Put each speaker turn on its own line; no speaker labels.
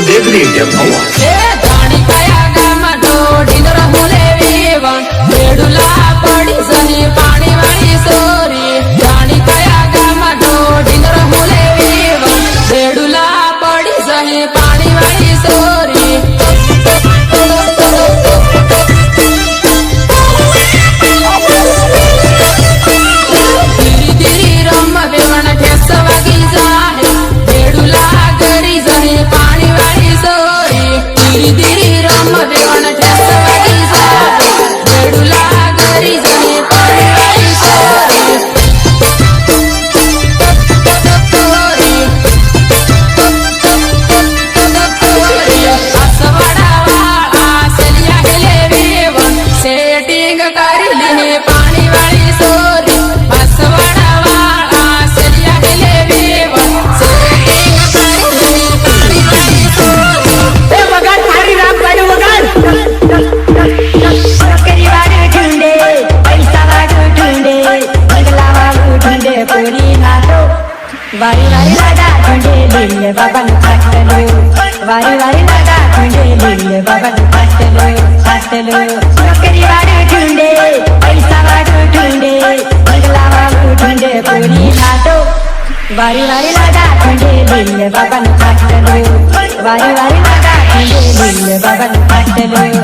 देख रही है
वारी वारी लगा ढूंढे दिल बाबा ने काटलो वारी वारी लगा ढूंढे दिल बाबा ने काटलो नौकरी वाले ढूंढे पैसा वाले ढूंढे बंगला वाले ढूंढे पूरी नाटो वारी वारी लगा ढूंढे दिल बाबा ने काटलो वारी वारी लगा ढूंढे दिल बाबा ने काटलो